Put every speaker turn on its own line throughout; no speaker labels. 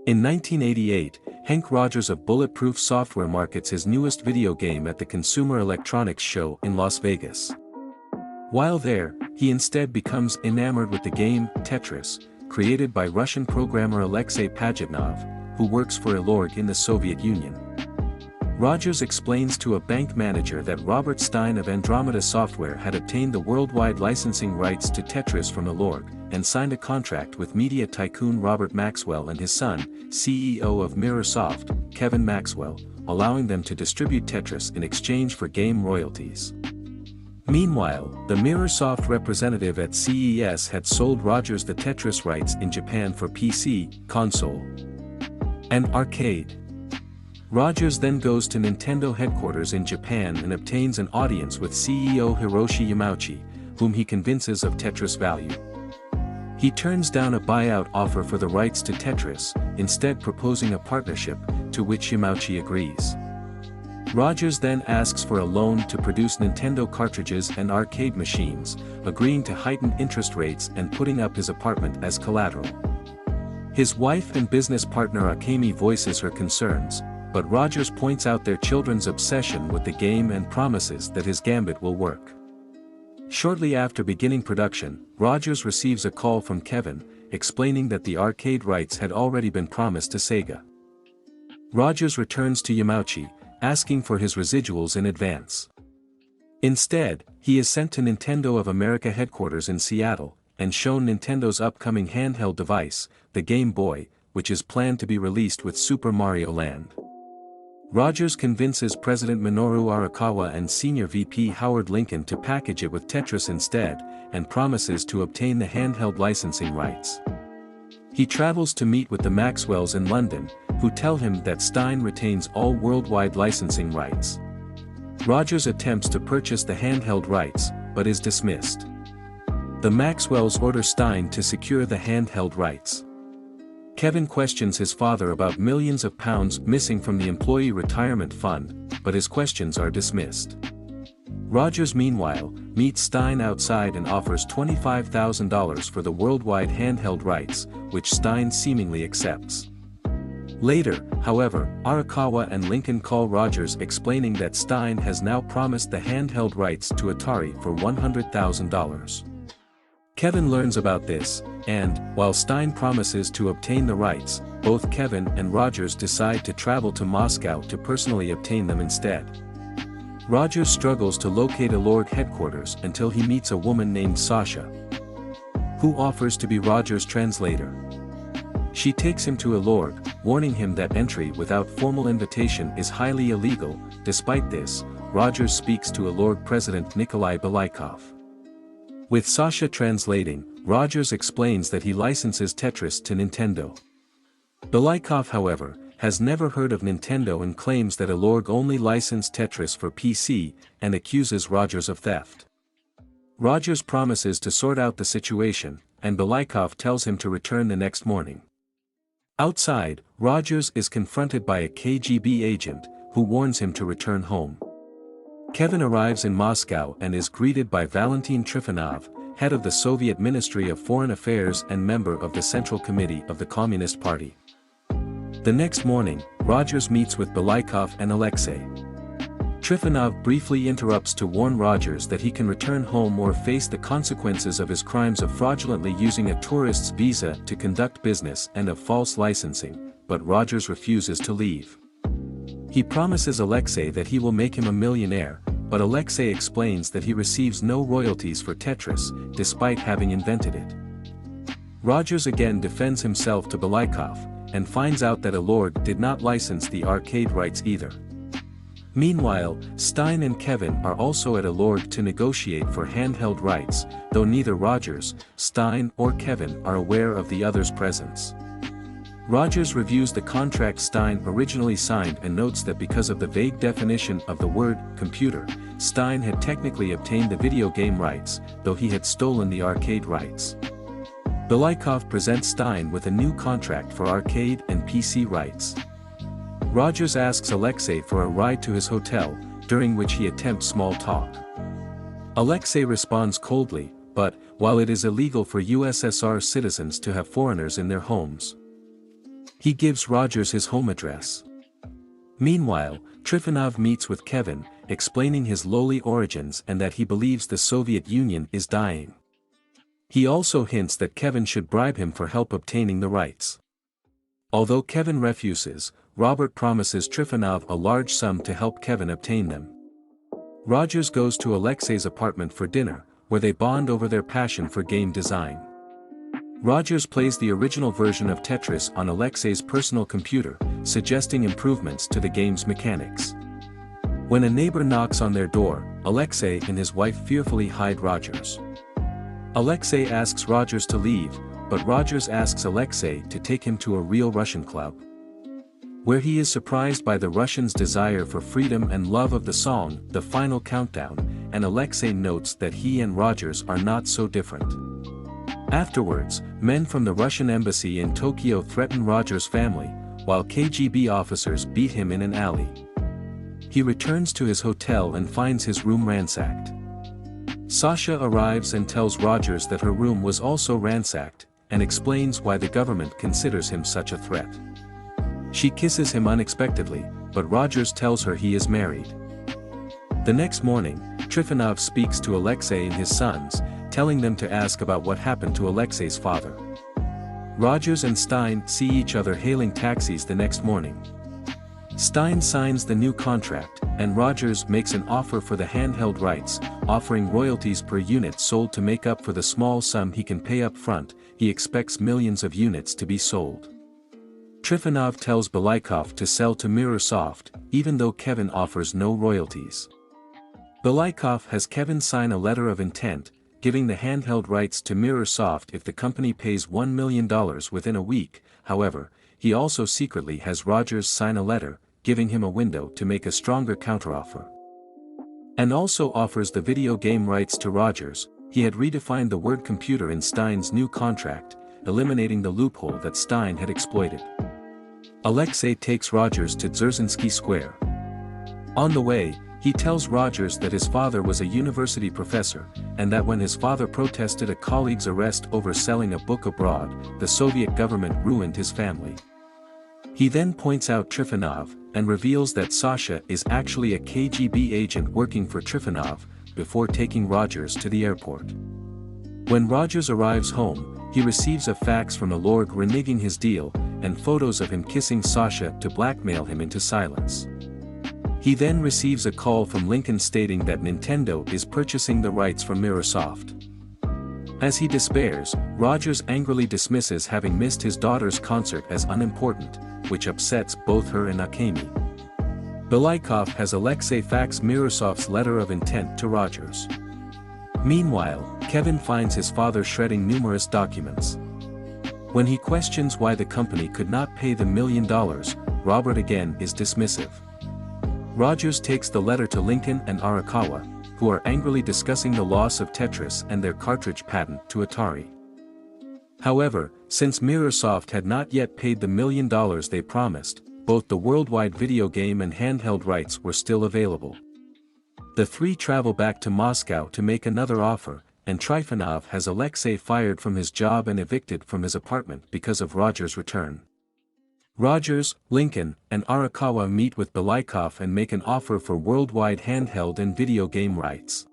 In 1988, Hank Rogers of Bulletproof Software markets his newest video game at the Consumer Electronics Show in Las Vegas. While there, he instead becomes enamored with the game, Tetris, created by Russian programmer Alexei Pajitnov, who works for Elorg in the Soviet Union. Rogers explains to a bank manager that Robert Stein of Andromeda Software had obtained the worldwide licensing rights to Tetris from Elorg, and signed a contract with media tycoon Robert Maxwell and his son, CEO of Mirrorsoft, Kevin Maxwell, allowing them to distribute Tetris in exchange for game royalties. Meanwhile, the Mirrorsoft representative at CES had sold Rogers the Tetris rights in Japan for PC, console, and arcade. Rogers then goes to Nintendo headquarters in Japan and obtains an audience with CEO Hiroshi Yamauchi, whom he convinces of Tetris' value. He turns down a buyout offer for the rights to Tetris, instead proposing a partnership, to which Yamauchi agrees. Rogers then asks for a loan to produce Nintendo cartridges and arcade machines, agreeing to heightened interest rates and putting up his apartment as collateral. His wife and business partner Akemi voices her concerns, but Rogers points out their children's obsession with the game and promises that his gambit will work. Shortly after beginning production, Rogers receives a call from Kevin, explaining that the arcade rights had already been promised to Sega. Rogers returns to Yamauchi, asking for his residuals in advance. Instead, he is sent to Nintendo of America headquarters in Seattle, and shown Nintendo's upcoming handheld device, the Game Boy, which is planned to be released with Super Mario Land. Rogers convinces President Minoru Arakawa and Senior VP Howard Lincoln to package it with Tetris instead, and promises to obtain the handheld licensing rights. He travels to meet with the Maxwells in London, who tell him that Stein retains all worldwide licensing rights. Rogers attempts to purchase the handheld rights, but is dismissed. The Maxwells order Stein to secure the handheld rights. Kevin questions his father about millions of pounds missing from the employee retirement fund, but his questions are dismissed. Rogers meanwhile, meets Stein outside and offers $25,000 for the worldwide handheld rights, which Stein seemingly accepts. Later, however, Arakawa and Lincoln call Rogers explaining that Stein has now promised the handheld rights to Atari for $100,000. Kevin learns about this, and, while Stein promises to obtain the rights, both Kevin and Rogers decide to travel to Moscow to personally obtain them instead. Rogers struggles to locate Elorg headquarters until he meets a woman named Sasha, who offers to be Rogers' translator. She takes him to Elorg, warning him that entry without formal invitation is highly illegal. Despite this, Rogers speaks to Elorg president Nikolai Belaikov. With Sasha translating, Rogers explains that he licenses Tetris to Nintendo. Belaikov, however, has never heard of Nintendo and claims that Elorg only licensed Tetris for PC, and accuses Rogers of theft. Rogers promises to sort out the situation, and Belaikov tells him to return the next morning. Outside, Rogers is confronted by a KGB agent, who warns him to return home. Kevin arrives in Moscow and is greeted by Valentin Trifonov, head of the Soviet Ministry of Foreign Affairs and member of the Central Committee of the Communist Party. The next morning, Rogers meets with Belaikov and Alexei. Trifonov briefly interrupts to warn Rogers that he can return home or face the consequences of his crimes of fraudulently using a tourist's visa to conduct business and of false licensing, but Rogers refuses to leave. He promises Alexei that he will make him a millionaire, but Alexei explains that he receives no royalties for Tetris, despite having invented it. Rogers again defends himself to Belaikov, and finds out that Elorg did not license the arcade rights either. Meanwhile, Stein and Kevin are also at Elorg to negotiate for handheld rights, though neither Rogers, Stein or Kevin are aware of the other's presence. Rogers reviews the contract Stein originally signed and notes that because of the vague definition of the word computer, Stein had technically obtained the video game rights, though he had stolen the arcade rights. Belaikov presents Stein with a new contract for arcade and PC rights. Rogers asks Alexei for a ride to his hotel, during which he attempts small talk. Alexei responds coldly, but, while it is illegal for USSR citizens to have foreigners in their homes, He gives Rogers his home address. Meanwhile, Trifonov meets with Kevin, explaining his lowly origins and that he believes the Soviet Union is dying. He also hints that Kevin should bribe him for help obtaining the rights. Although Kevin refuses, Robert promises Trifonov a large sum to help Kevin obtain them. Rogers goes to Alexei's apartment for dinner, where they bond over their passion for game design. Rogers plays the original version of Tetris on Alexei's personal computer, suggesting improvements to the game's mechanics. When a neighbor knocks on their door, Alexei and his wife fearfully hide Rogers. Alexei asks Rogers to leave, but Rogers asks Alexei to take him to a real Russian club, where he is surprised by the Russians' desire for freedom and love of the song, The Final Countdown, and Alexei notes that he and Rogers are not so different. Afterwards, men from the Russian embassy in Tokyo threaten Rogers' family, while KGB officers beat him in an alley. He returns to his hotel and finds his room ransacked. Sasha arrives and tells Rogers that her room was also ransacked, and explains why the government considers him such a threat. She kisses him unexpectedly, but Rogers tells her he is married. The next morning, Trifonov speaks to Alexei and his sons, telling them to ask about what happened to Alexei's father. Rogers and Stein see each other hailing taxis the next morning. Stein signs the new contract, and Rogers makes an offer for the handheld rights, offering royalties per unit sold to make up for the small sum he can pay up front. He expects millions of units to be sold. Trifonov tells Belaikov to sell to Mirrorsoft, even though Kevin offers no royalties. Belaikov has Kevin sign a letter of intent, giving the handheld rights to Mirrorsoft if the company pays $1 million within a week. However, he also secretly has Rogers sign a letter, giving him a window to make a stronger counteroffer. And also offers the video game rights to Rogers. He had redefined the word computer in Stein's new contract, eliminating the loophole that Stein had exploited. Alexei takes Rogers to Dzerzhinsky Square. On the way, he tells Rogers that his father was a university professor, and that when his father protested a colleague's arrest over selling a book abroad, the Soviet government ruined his family. He then points out Trifonov, and reveals that Sasha is actually a KGB agent working for Trifonov, before taking Rogers to the airport. When Rogers arrives home, he receives a fax from Alorg reneging his deal, and photos of him kissing Sasha to blackmail him into silence. He then receives a call from Lincoln stating that Nintendo is purchasing the rights from Mirrorsoft. As he despairs, Rogers angrily dismisses having missed his daughter's concert as unimportant, which upsets both her and Akemi. Belaikov has Alexei fax Mirrorsoft's letter of intent to Rogers. Meanwhile, Kevin finds his father shredding numerous documents. When he questions why the company could not pay the $1 million, Robert again is dismissive. Rogers takes the letter to Lincoln and Arakawa, who are angrily discussing the loss of Tetris and their cartridge patent to Atari. However, since Mirrorsoft had not yet paid the $1 million they promised, both the worldwide video game and handheld rights were still available. The three travel back to Moscow to make another offer, and Trifonov has Alexei fired from his job and evicted from his apartment because of Rogers' return. Rogers, Lincoln, and Arakawa meet with Belaikov and make an offer for worldwide handheld and video game rights.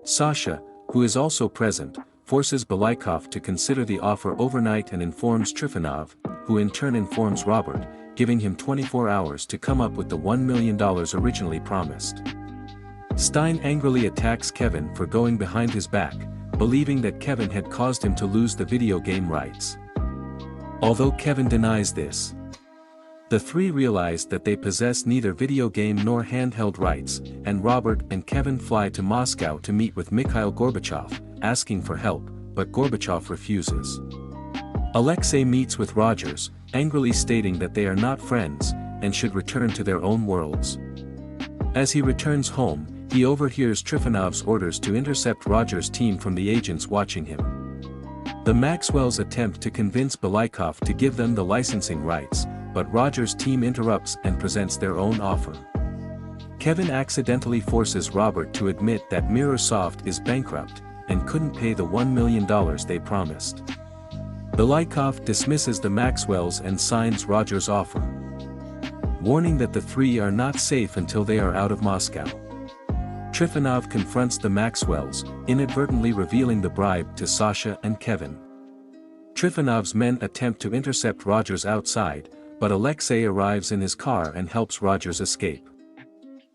Sasha, who is also present, forces Belaikov to consider the offer overnight and informs Trifonov, who in turn informs Robert, giving him 24 hours to come up with the $1 million originally promised. Stein angrily attacks Kevin for going behind his back, believing that Kevin had caused him to lose the video game rights. Although Kevin denies this, the three realize that they possess neither video game nor handheld rights, and Robert and Kevin fly to Moscow to meet with Mikhail Gorbachev, asking for help, but Gorbachev refuses. Alexei meets with Rogers, angrily stating that they are not friends, and should return to their own worlds. As he returns home, he overhears Trifonov's orders to intercept Rogers' team from the agents watching him. The Maxwells attempt to convince Belaikov to give them the licensing rights, but Rogers' team interrupts and presents their own offer. Kevin accidentally forces Robert to admit that Mirrorsoft is bankrupt, and couldn't pay the $1 million they promised. Belikov dismisses the Maxwells and signs Roger's offer, warning that the three are not safe until they are out of Moscow. Trifonov confronts the Maxwells, inadvertently revealing the bribe to Sasha and Kevin. Trifonov's men attempt to intercept Rogers outside, but Alexei arrives in his car and helps Rogers escape.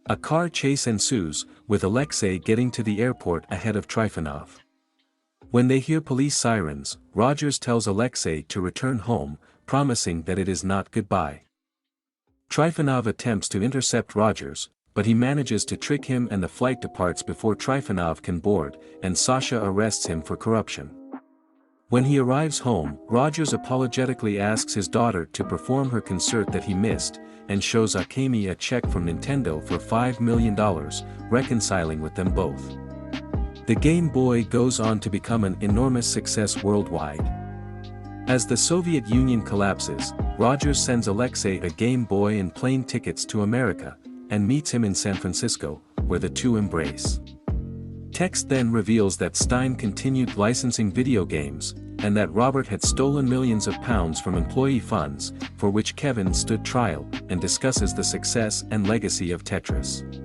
A car chase ensues, with Alexei getting to the airport ahead of Trifonov. When they hear police sirens, Rogers tells Alexei to return home, promising that it is not goodbye. Trifonov attempts to intercept Rogers, but he manages to trick him and the flight departs before Trifonov can board, and Sasha arrests him for corruption. When he arrives home, Rogers apologetically asks his daughter to perform her concert that he missed, and shows Akemi a check from Nintendo for $5 million, reconciling with them both. The Game Boy goes on to become an enormous success worldwide. As the Soviet Union collapses, Rogers sends Alexei a Game Boy and plane tickets to America, and meets him in San Francisco, where the two embrace. Text then reveals that Stein continued licensing video games, and that Robert had stolen millions of pounds from employee funds, for which Kevin stood trial, and discusses the success and legacy of Tetris.